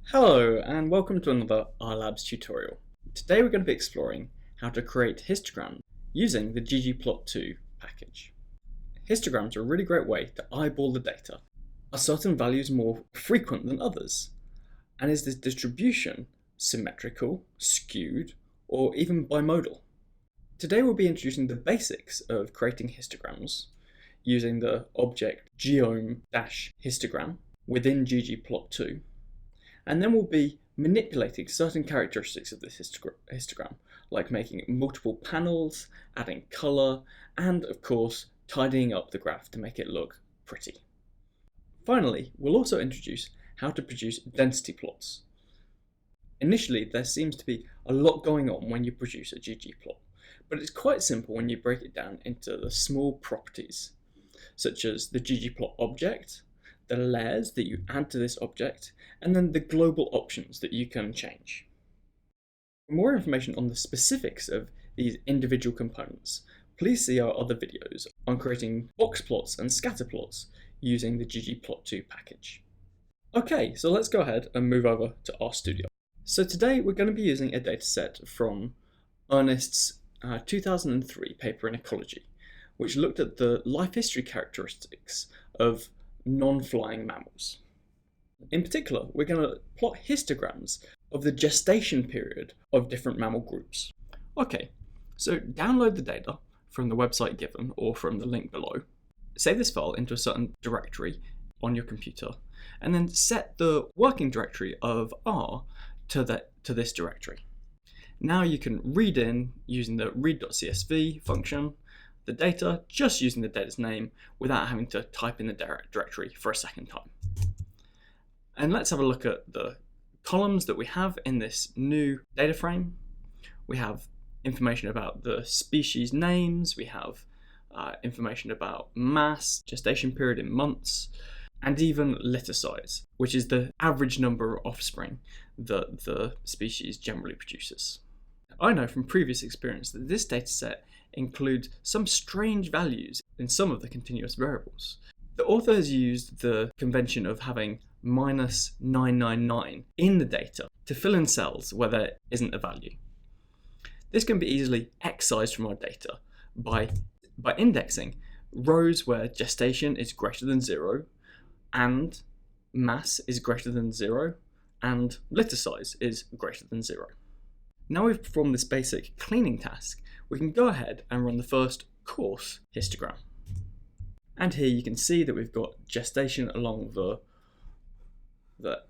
Hello and welcome to another RLabs tutorial. Today we're going to be exploring how to create histograms using the ggplot2 package. Histograms are a really great way to eyeball the data. Are certain values more frequent than others? And is this distribution symmetrical, skewed, or even bimodal? Today we'll be introducing the basics of creating histograms using the object geom-histogram within ggplot2. And then we'll be manipulating certain characteristics of this histogram, like making multiple panels, adding color, and of course, tidying up the graph to make it look pretty. Finally, we'll also introduce how to produce density plots. Initially, there seems to be a lot going on when you produce a ggplot, but it's quite simple when you break it down into the small properties, such as the ggplot object, the layers that you add to this object, and then the global options that you can change. For more information on the specifics of these individual components, please see our other videos on creating box plots and scatter plots using the ggplot2 package. Okay, so let's go ahead and move over to RStudio. So today we're going to be using a dataset from Ernest's 2003 paper in ecology, which looked at the life history characteristics of non-flying mammals. In particular, we're going to plot histograms of the gestation period of different mammal groups. Okay, so download the data from the website given or from the link below, save this file into a certain directory on your computer, and then set the working directory of R to this directory. Now you can read in using the read.csv function the data just using the data's name without having to type in the directory for a second time. And let's have a look at the columns that we have in this new data frame. We have information about the species names, we have information about mass, gestation period in months, and even litter size, which is the average number of offspring that the species generally produces. I know from previous experience that this dataset includes some strange values in some of the continuous variables. The author has used the convention of having -999 in the data to fill in cells where there isn't a value. This can be easily excised from our data by indexing rows where gestation is greater than 0 and mass is greater than 0 and litter size is greater than 0. Now we've performed this basic cleaning task, we can go ahead and run the first coarse histogram. And here you can see that we've got gestation along the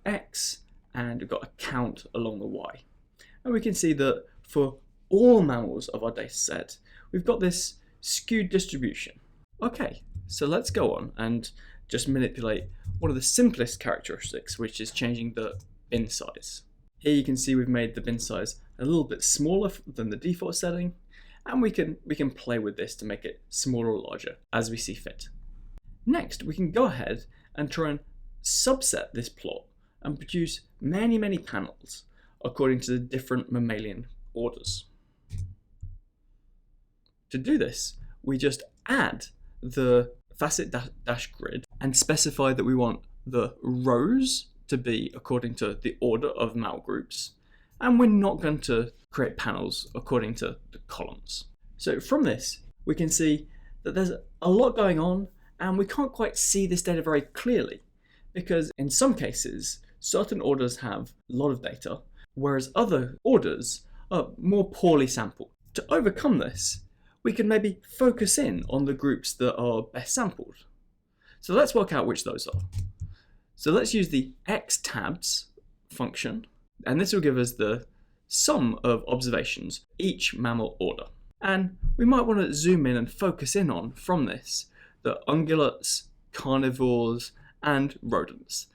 X and we've got a count along the Y. And we can see that for all mammals of our data set, we've got this skewed distribution. Okay, so let's go on and just manipulate one of the simplest characteristics, which is changing the bin size. Here you can see we've made the bin size a little bit smaller than the default setting, and we can play with this to make it smaller or larger as we see fit. Next, we can go ahead and try and subset this plot and produce many panels according to the different mammalian orders. To do this, we just add the facet dash grid and specify that we want the rows to be according to the order of mammal groups, and we're not going to create panels according to the columns. So from this, we can see that there's a lot going on and we can't quite see this data very clearly because in some cases, certain orders have a lot of data, whereas other orders are more poorly sampled. To overcome this, we can maybe focus in on the groups that are best sampled. So let's work out which those are. So let's use the xtabs function, and this will give us the sum of observations each mammal order. And we might want to zoom in and focus in on, from this, the ungulates, carnivores, and rodents.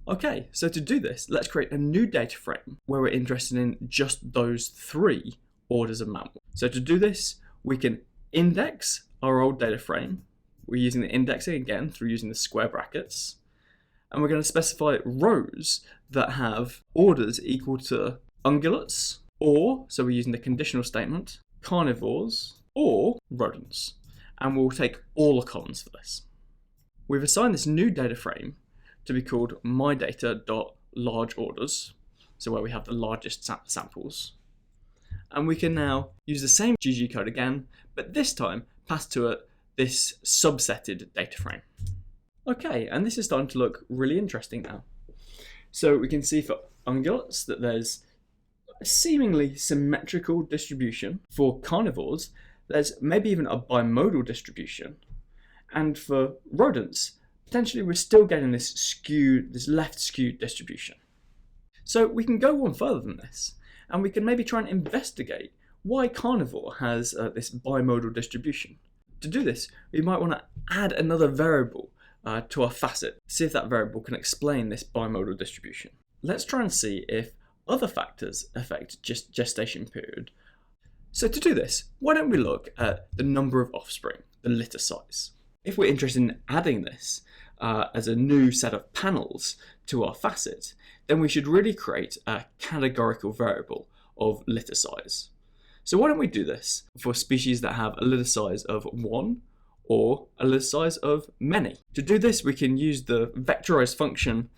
Okay, so to do this, let's create a new data frame where we're interested in just those 3 orders of mammal. So to do this, we can index our old data frame. We're using the indexing again through using the square brackets. And we're going to specify rows that have orders equal to ungulates, or, so we're using the conditional statement, carnivores, or rodents. And we'll take all the columns for this. We've assigned this new data frame to be called mydata.list. large orders, so where we have the largest samples. And we can now use the same GG code again, but this time pass to it this subsetted data frame. Okay, and this is starting to look really interesting now. So we can see for ungulates that there's a seemingly symmetrical distribution. For carnivores, there's maybe even a bimodal distribution. And for rodents, potentially we're still getting this left skewed distribution. So we can go one further than this, and we can maybe try and investigate why carnivore has this bimodal distribution. To do this, we might want to add another variable to our facet, see if that variable can explain this bimodal distribution. Let's try and see if other factors affect gestation period. So to do this, why don't we look at the number of offspring, the litter size. If we're interested in adding this as a new set of panels to our facet, then we should really create a categorical variable of litter size. So why don't we do this for species that have a litter size of 1 or a litter size of many. To do this, we can use the vectorized function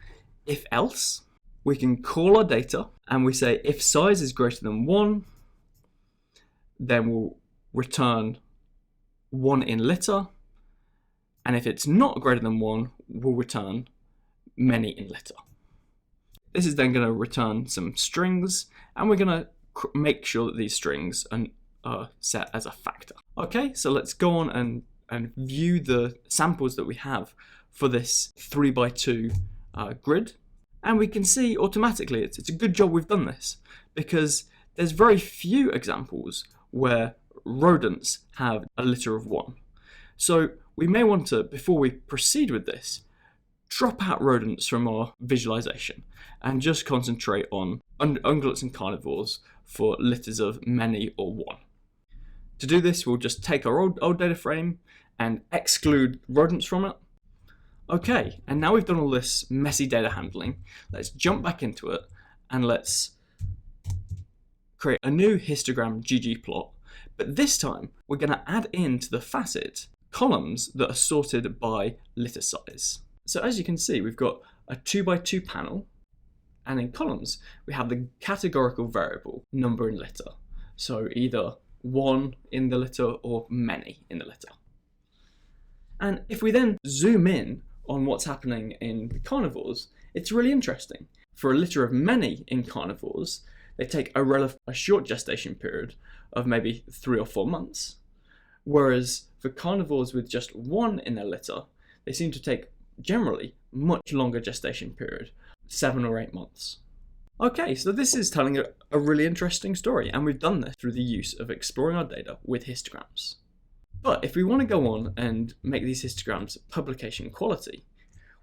if else. We can call our data and we say if size is greater than 1, then we'll return 1 in litter. And if it's not greater than 1, we'll return many in litter. This is then going to return some strings, and we're going to make sure that these strings are set as a factor. Okay, so let's go on and view the samples that we have for this 3x2 grid. And we can see automatically it's a good job we've done this, because there's very few examples where rodents have a litter of 1. So we may want to, before we proceed with this, drop out rodents from our visualization and just concentrate on ungulates and carnivores for litters of many or 1. To do this, we'll just take our old data frame and exclude rodents from it. Okay, and now we've done all this messy data handling, let's jump back into it and let's create a new histogram ggplot, but this time we're going to add into the facet columns that are sorted by litter size. So as you can see, we've got a 2x2 panel, and in columns we have the categorical variable number in litter, so either 1 in the litter or many in the litter. And if we then zoom in on what's happening in the carnivores, it's really interesting. For a litter of many in carnivores, they take a short gestation period of maybe 3 or 4 months, whereas for carnivores with just 1 in their litter, they seem to take generally much longer gestation period, 7 or 8 months. Okay, so this is telling a really interesting story, and we've done this through the use of exploring our data with histograms. But if we want to go on and make these histograms publication quality,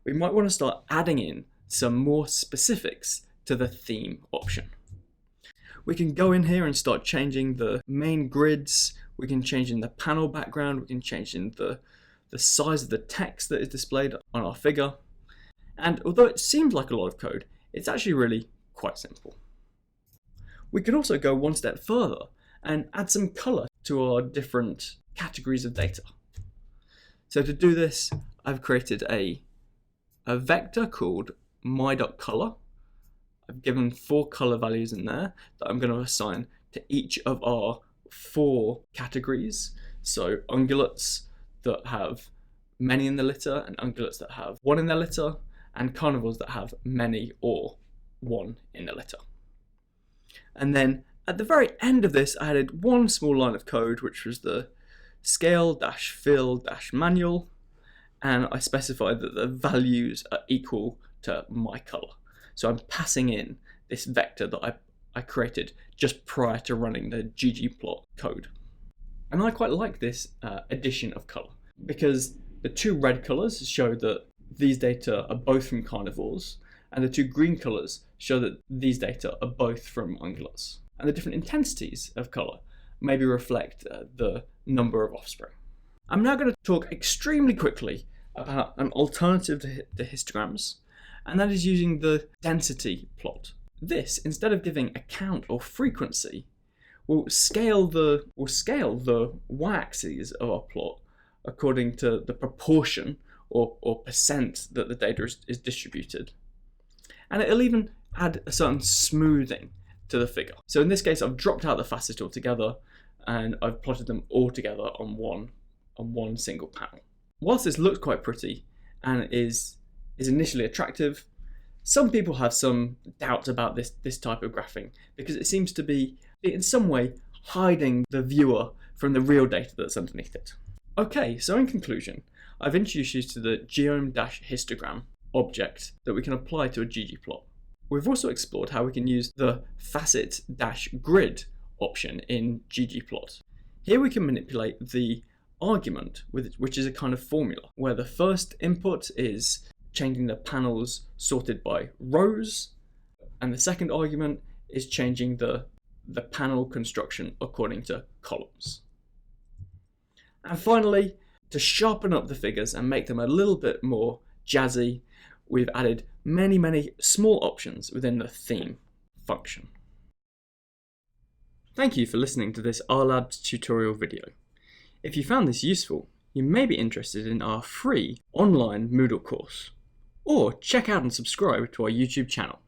we might want to start adding in some more specifics to the theme option. We can go in here and start changing the main grids, we can change in the panel background, we can change in the size of the text that is displayed on our figure. And although it seems like a lot of code, it's actually really quite simple. We can also go one step further and add some color to our different categories of data. So to do this, I've created a vector called my.color. I've given 4 color values in there that I'm going to assign to each of our 4 categories. So ungulates that have many in the litter, and ungulates that have 1 in their litter, and carnivores that have many or 1 in the litter. And then at the very end of this, I added one small line of code, which was the scale-fill-manual, and I specified that the values are equal to my color. So I'm passing in this vector that I created just prior to running the ggplot code. And I quite like this addition of color, because the 2 red colors show that these data are both from carnivores, and the 2 green colors show that these data are both from ungulates. And the different intensities of color maybe reflect the number of offspring. I'm now going to talk extremely quickly about an alternative to histograms, and that is using the density plot. This, instead of giving a count or frequency, will scale the y-axes of our plot according to the proportion or percent that the data is distributed. and it'll even add a certain smoothing to the figure. So in this case, I've dropped out the facet altogether and I've plotted them all together on one single panel. Whilst this looks quite pretty and is initially attractive, some people have some doubts about this type of graphing because it seems to be in some way hiding the viewer from the real data that's underneath it. Okay, so in conclusion, I've introduced you to the geom-histogram object that we can apply to a ggplot. We've also explored how we can use the facet-grid option in ggplot. Here we can manipulate the argument, which is a kind of formula, where the first input is changing the panels sorted by rows, and the second argument is changing the panel construction according to columns. And finally, to sharpen up the figures and make them a little bit more jazzy, we've added many small options within the theme function. Thank you for listening to this RLabs tutorial video. If you found this useful, you may be interested in our free online Moodle course, or check out and subscribe to our YouTube channel.